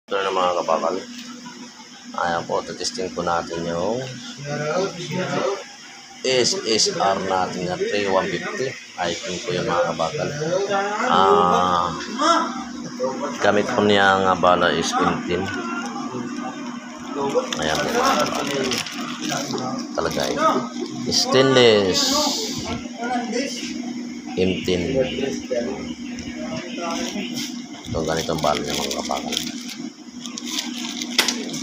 Ito na mga kabakal. Ayan po, testing po natin yung SSR natin na 3150. I think po yung mga kabakal. Gamit po niya nga bala is M10. Ayan po mga kabakal. Talaga stainless M10. So ganitong bala niya mga kabakal.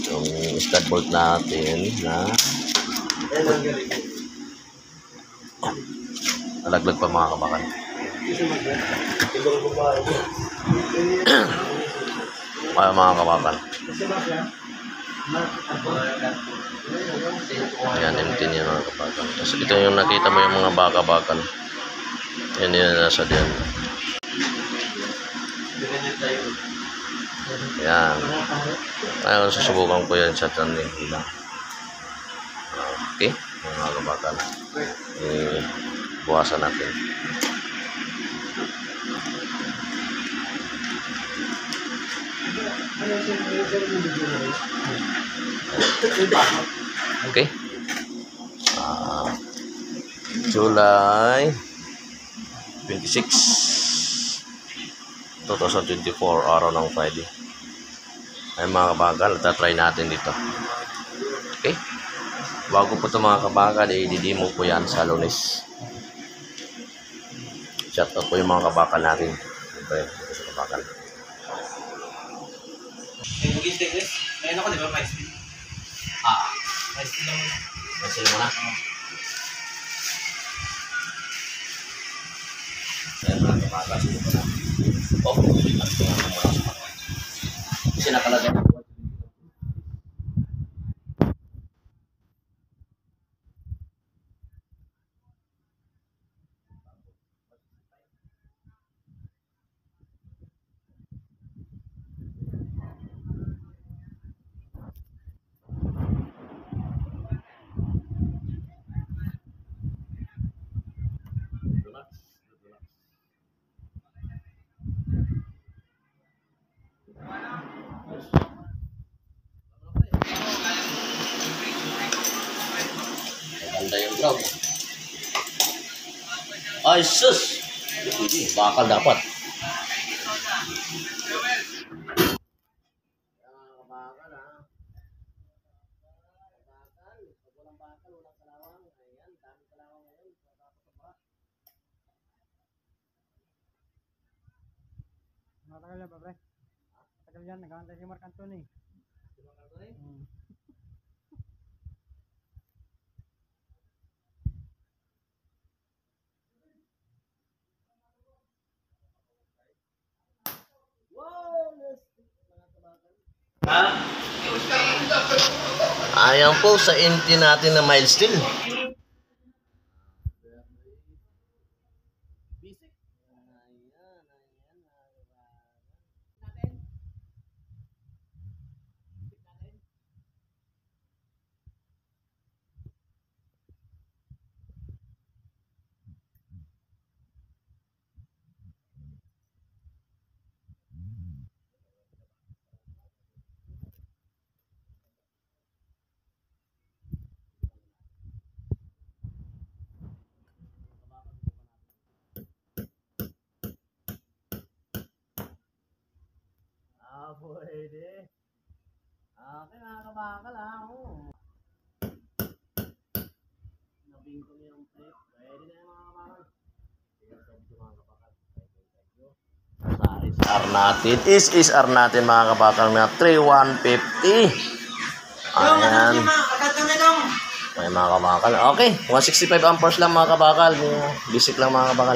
Yung stud bolt natin na nalaglag pa mga kabakal. Ay mga kabakal. Ayan, M10 yan mga kabakal. Tapos ito yung nakita mo yung mga baka-bakal. Yan yun nasa diyan. Yan. Ngayon susubukan ko yan sa tanin lang. Okay, mga kabakal. Buwasan natin. Okay. July 26 2024, araw ng Friday. Ay mga kabakal, tatry natin dito. Okay. Bago po ito mga kabakal, i-demo po yan sa Lunes. Shout out po yung mga kabakal natin. Okay, ito sa kabakal. Ngayon ako, di ba, mais din? Mais din lang. Mais din mo na? Ayan mga kabakal. Oh, at ito nga mga kabakal. Kasi nakalagay na po. Ganda yung vlog. Ay sus! Bakal dapat. Matagal na ba, pre? Matagal yan, nag-aantay si Mark Anthony. Si Mark Anthony? Ayan po sa M10 natin na mild steel. Pwede. Okay mga kabakal oo. Nabingkong yung plate. Pwede na yung mga kabakal. Sa SR natin. SR natin mga kabakal. Mga 3150. Ayan. May mga kabakal. Okay. 165 amperes lang mga kabakal. Basic lang mga kabakal.